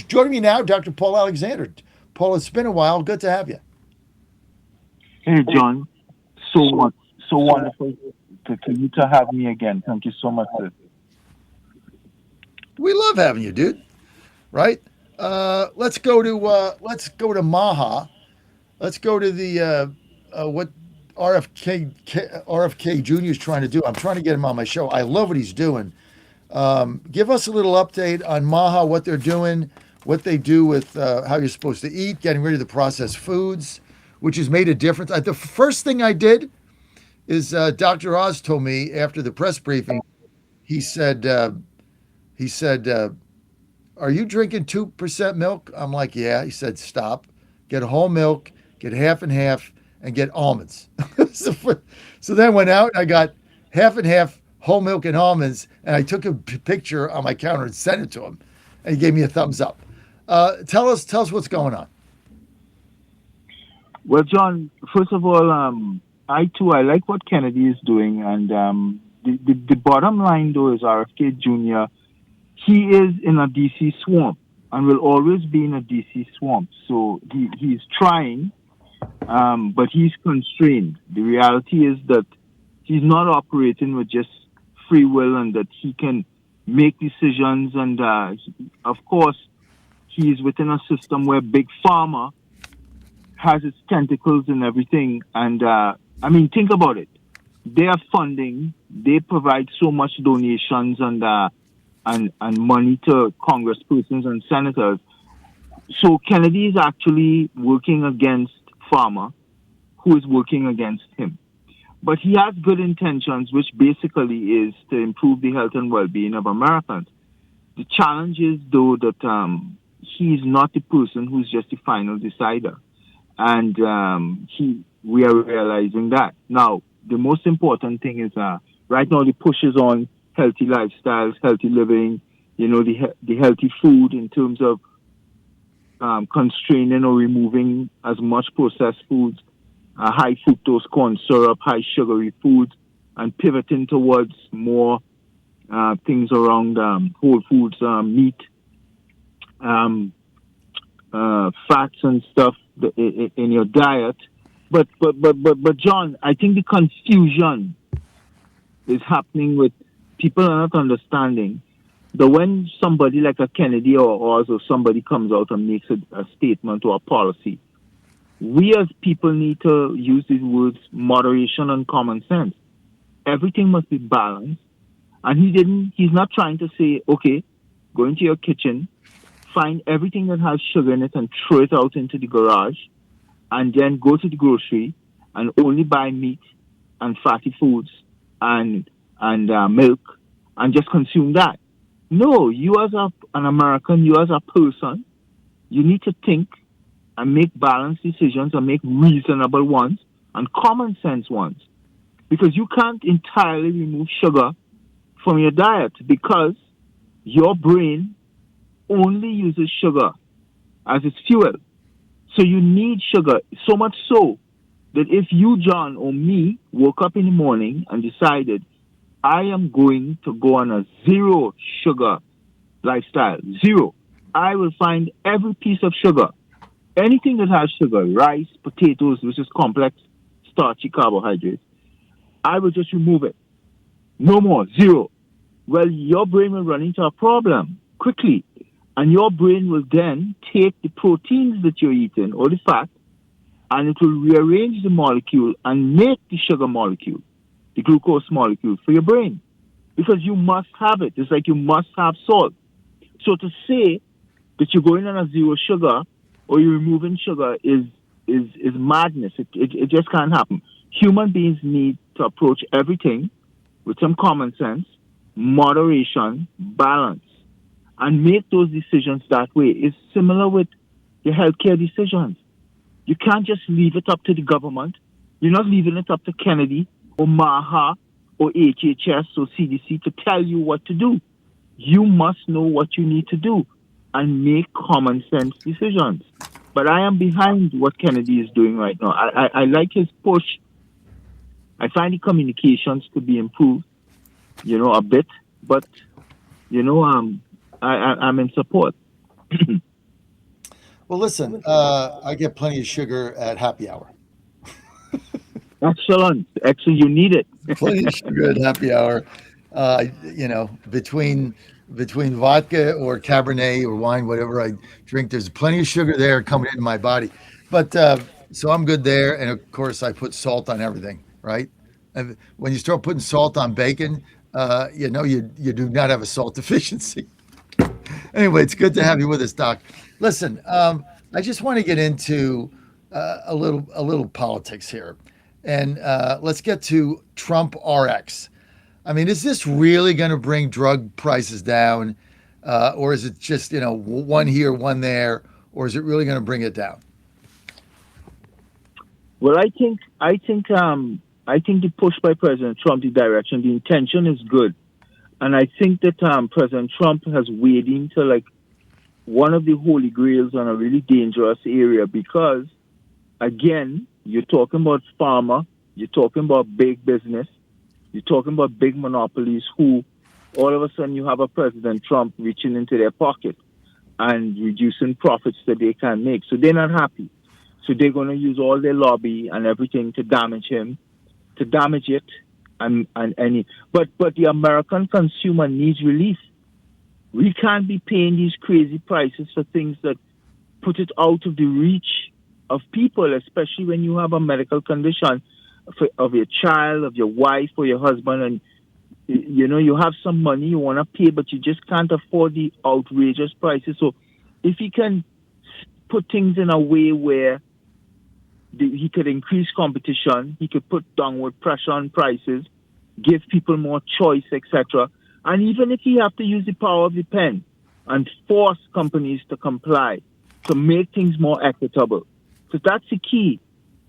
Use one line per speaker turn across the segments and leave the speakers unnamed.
Joining me now, Dr. Paul Alexander. Paul, it's been a while. Good to have you.
Hey, John. So wonderful to have me again. Thank you so much, sir.
We love having you, dude. Right? Let's go to MAHA. Let's go to the what RFK Jr. is trying to do. I'm trying to get him on my show. I love what he's doing. Give us a little update on MAHA, what they're doing, what they do with how you're supposed to eat, getting rid of the processed foods, which has made a difference. The first thing I did is Dr. Oz told me after the press briefing. He said, uh, he said, "Are you drinking 2% milk?" I'm like, "Yeah." He said, "Stop. Get whole milk, get half and half, and get almonds." so, so then I went out and I got half and half whole milk and almonds, and I took a picture on my counter and sent it to him, and he gave me a thumbs up. Tell us what's going on.
Well, John, first of all, I like what Kennedy is doing, and the bottom line though is RFK Jr. He is in a DC swamp and will always be in a DC swamp. So he's trying, but he's constrained. The reality is that he's not operating with just free will, and that he can make decisions. And of course, he's within a system where big pharma has its tentacles in everything. And I mean, think about it. They are funding. They provide so much donations and money to congresspersons and senators. So Kennedy is actually working against Pharma, who is working against him. But he has good intentions, which basically is to improve the health and well-being of Americans. The challenge is, though, that he's not the person who's just the final decider. And we are realizing that. Now, the most important thing is right now the push is on healthy lifestyles, healthy living, the healthy food in terms of constraining or removing as much processed foods, high fructose corn syrup, high sugary foods, and pivoting towards more things around whole foods, meat, fats and stuff in your diet. But John, I think the confusion is happening with people are not understanding that when somebody like a Kennedy or Oz or somebody comes out and makes a statement or a policy, we as people need to use these words moderation and common sense. Everything must be balanced. And he's not trying to say, okay, go into your kitchen, find everything that has sugar in it and throw it out into the garage, and then go to the grocery and only buy meat and fatty foods and milk and just consume that. No, you as an American, you as a person, you need to think and make balanced decisions and make reasonable ones and common sense ones. Because you can't entirely remove sugar from your diet because your brain only uses sugar as its fuel. So you need sugar, so much so that if you, John, or me woke up in the morning and decided, I am going to go on a zero sugar lifestyle, zero, I will find every piece of sugar, anything that has sugar, rice, potatoes, which is complex, starchy carbohydrates, I will just remove it. No more, zero. Well, your brain will run into a problem quickly. And your brain will then take the proteins that you're eating or the fat, and it will rearrange the molecule and make the sugar molecule, the glucose molecule for your brain. Because you must have it. It's like you must have salt. So to say that you're going on a zero sugar or you're removing sugar is madness. It just can't happen. Human beings need to approach everything with some common sense, moderation, balance, and make those decisions that way. It's similar with your healthcare decisions. You can't just leave it up to the government. You're not leaving it up to Kennedy or MAHA or HHS or CDC to tell you what to do. You must know what you need to do and make common sense decisions. But I am behind what Kennedy is doing right now. I like his push. I find the communications could be improved, a bit. But, I'm in support.
Well, listen, I get plenty of sugar at happy hour.
Excellent. Excellent. You need it.
Plenty of sugar at happy hour. Between vodka or Cabernet or wine, whatever I drink, there's plenty of sugar there coming into my body. But so I'm good there. And of course, I put salt on everything, right? And when you start putting salt on bacon, you do not have a salt deficiency. Anyway, it's good to have you with us, Doc. Listen, I just want to get into a little politics here, and let's get to Trump RX. I mean, is this really going to bring drug prices down, or is it just one here, one there, or is it really going to bring it down?
Well, I think the push by President Trump, the direction, the intention is good, and I think that President Trump has waded into like one of the holy grails on a really dangerous area because, again, you're talking about pharma, you're talking about big business, you're talking about big monopolies who, all of a sudden, you have a President Trump reaching into their pocket and reducing profits that they can make. So they're not happy. So they're going to use all their lobby and everything to damage him, to damage it, but the American consumer needs relief. We can't be paying these crazy prices for things that put it out of the reach of people, especially when you have a medical condition of your child, of your wife, or your husband, and you have some money you want to pay, but you just can't afford the outrageous prices. So if he can put things in a way where he could increase competition, he could put downward pressure on prices, give people more choice, etc. And even if he have to use the power of the pen and force companies to comply to make things more equitable. So that's the key.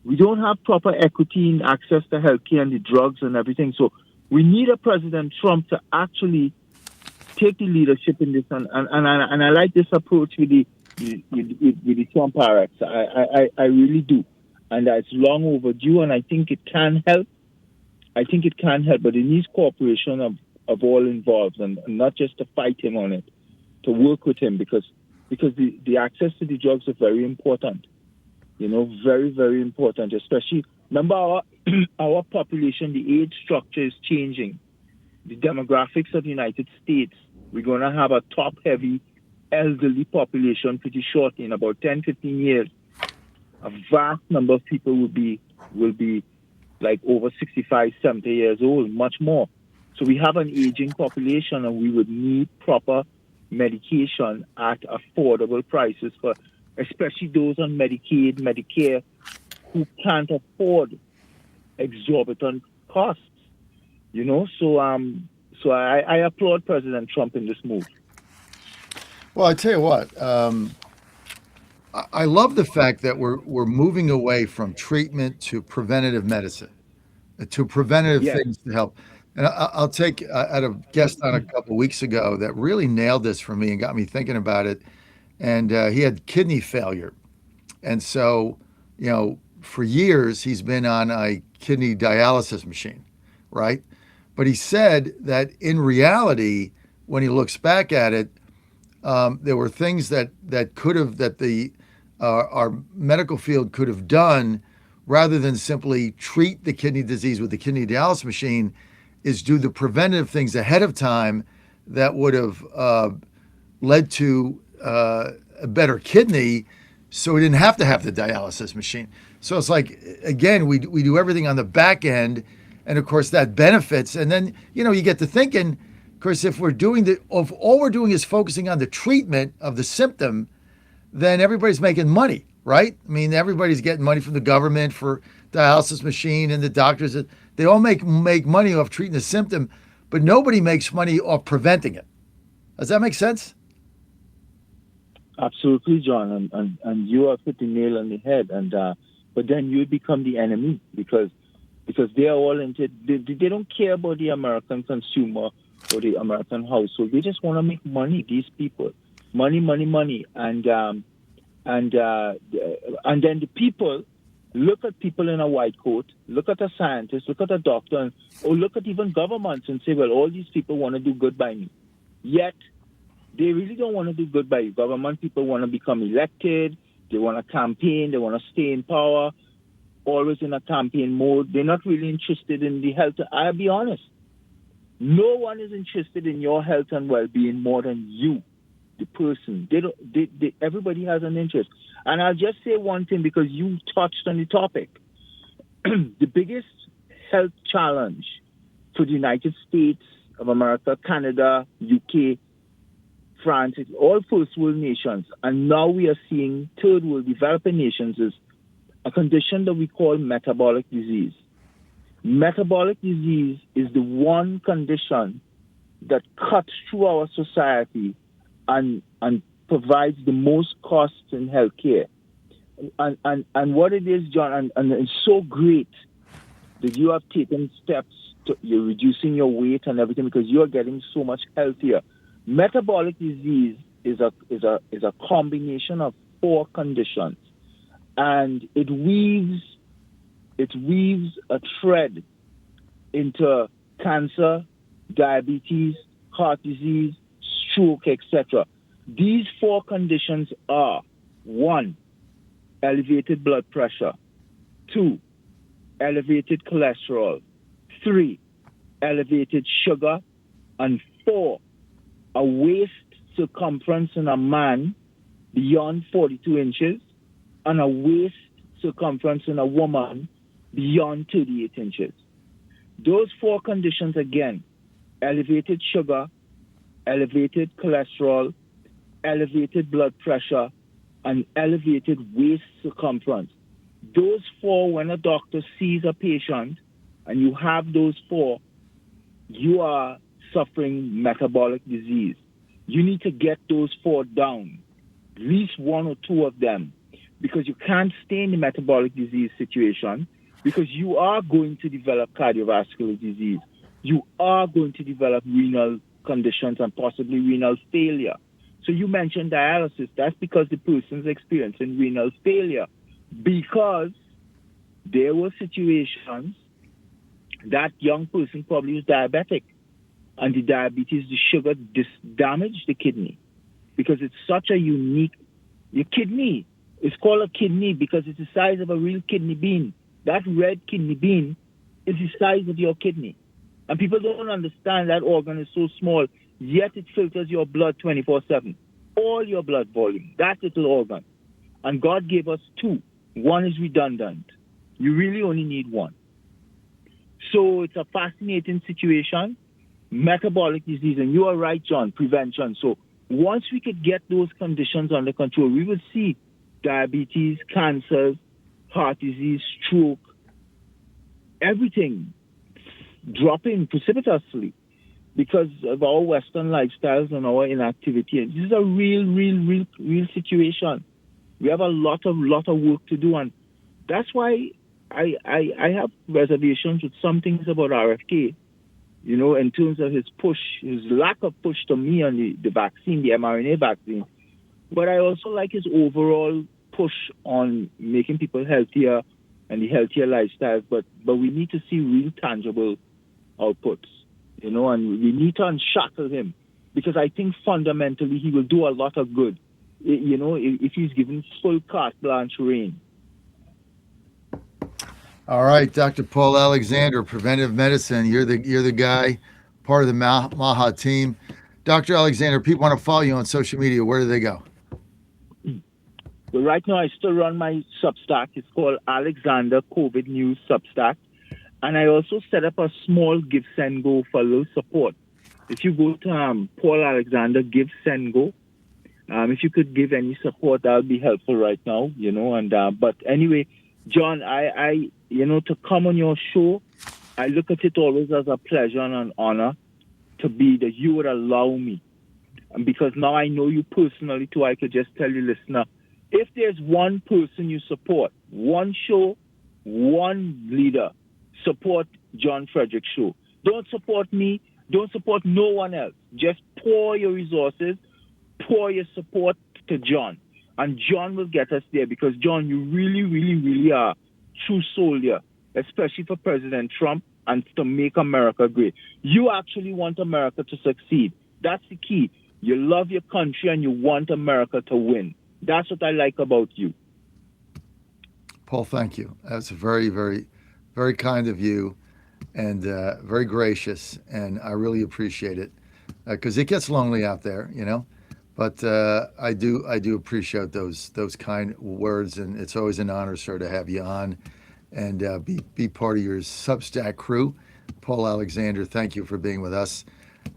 We don't have proper equity in access to healthcare and the drugs and everything. So we need a President Trump to actually take the leadership in this. And I like this approach with the Trump RX. I really do. And it's long overdue, and I think it can help. But it needs cooperation of all involved, and not just to fight him on it, to work with him, because the access to the drugs are very important. Very, very important. Especially, remember our population, the age structure is changing. The demographics of the United States, we're going to have a top-heavy elderly population pretty shortly. In about 10, 15 years, a vast number of people will be like over 65, 70 years old, much more. So we have an aging population, and we would need proper medication at affordable prices for especially those on Medicaid, Medicare, who can't afford exorbitant costs. So I applaud President Trump in this move.
Well, I tell you what, I love the fact that we're moving away from treatment to preventative medicine, to preventative
Yes.
things to help. And I'll take I had a guest on a couple weeks ago that really nailed this for me and got me thinking about it. And he had kidney failure, and so for years he's been on a kidney dialysis machine, right? But he said that in reality, when he looks back at it, there were things that the our medical field could have done rather than simply treat the kidney disease with the kidney dialysis machine, is do the preventative things ahead of time that would have led to a better kidney, so we didn't have to have the dialysis machine. So it's like, again, we do everything on the back end, and of course that benefits. And then you get to thinking, of course, if all we're doing is focusing on the treatment of the symptom, then everybody's making money, right? I mean, everybody's getting money from the government for dialysis machine, and the doctors. They all make money off treating the symptom, but nobody makes money off preventing it. Does that make sense?
Absolutely, John, and you have hit the nail on the head. And but then you become the enemy because they are all into. They don't care about the American consumer or the American household. They just want to make money. These people, money, and then the people look at people in a white coat, look at a scientist, look at a doctor, or look at even governments and say, well, all these people want to do good by me. Yet they really don't want to do good by you. Government people want to become elected. They want to campaign. They want to stay in power, always in a campaign mode. They're not really interested in the health. I'll be honest. No one is interested in your health and well-being more than you, the person. Everybody has an interest. And I'll just say one thing because you touched on the topic. The biggest health challenge for the United States of America, Canada, UK, France, it's all first world nations. And now we are seeing third world developing nations is a condition that we call metabolic disease. Metabolic disease is the one condition that cuts through our society and provides the most costs in healthcare. And what it is, John, and it's so great that you have taken steps you're reducing your weight and everything because you're getting so much healthier. Metabolic disease is a combination of 4 conditions, and it weaves a thread into cancer, diabetes, heart disease, stroke, etc. These 4 conditions are 1, elevated blood pressure, 2, elevated cholesterol, 3, elevated sugar, and 4, a waist circumference in a man beyond 42 inches and a waist circumference in a woman beyond 38 inches. Those 4 conditions again, elevated sugar, elevated cholesterol, elevated blood pressure, and elevated waist circumference. Those 4, when a doctor sees a patient and you have those 4, you are suffering metabolic disease. You need to get those 4 down, at least 1 or 2 of them, because you can't stay in the metabolic disease situation because you are going to develop cardiovascular disease. You are going to develop renal conditions and possibly renal failure. So you mentioned dialysis. That's because the person's experiencing renal failure because there were situations that young person probably was diabetic and the diabetes, the sugar damaged the kidney because it's such a unique, your kidney is called a kidney because it's the size of a real kidney bean. That red kidney bean is the size of your kidney. And people don't understand that organ is so small, yet it filters your blood 24/7. All your blood volume, that little organ. And God gave us 2. 1 is redundant. You really only need 1. So it's a fascinating situation. Metabolic disease, and you are right, John, prevention. So once we could get those conditions under control, we would see diabetes, cancers, heart disease, stroke, everything dropping precipitously because of our Western lifestyles and our inactivity. And this is a real situation. We have a lot of work to do, and that's why I have reservations with some things about RFK. You know, in terms of his lack of push to me on the vaccine, the mRNA vaccine. But I also like his overall push on making people healthier and the healthier lifestyles. But we need to see real tangible outputs, you know, and we need to unshackle him because I think fundamentally he will do a lot of good, you know, if he's given full carte blanche reign.
All right, Dr. Paul Alexander, Preventive Medicine. You're the guy, part of the MAHA team. Dr. Alexander, people want to follow you on social media. Where do they go?
Well, right now I still run my Substack. It's called Alexander COVID News Substack. And I also set up a small Give, Send, Go for a little support. If you go to Paul Alexander, Give, Send, Go, if you could give any support, that would be helpful right now, you know. And but anyway, John, I you know, to come on your show, I look at it always as a pleasure and an honor to be that you would allow me. And because now I know you personally too, I could just tell you, listener, if there's one person you support, one show, one leader, support John Fredericks Show. Don't support me. Don't support no one else. Just pour your resources, pour your support to John. And John will get us there because, John, you really are true soldier, especially for President Trump and to make America great. You actually want America to succeed. That's the key. You love your country and you want America to win. That's what I like about you.
Paul, thank you. That's very, very, very kind of you, and very gracious, and I really appreciate it because it gets lonely out there, you know. But I do appreciate those kind words, and it's always an honor, sir, to have you on and be part of your Substack crew. Paul Alexander, thank you for being with us.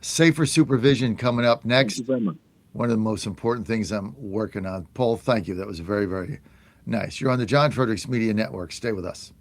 Safer supervision coming up
Thank you
next.
very much.
One of the most important things I'm working on. Paul, thank you. That was very, very nice. You're on the John Fredericks Media Network. Stay with us.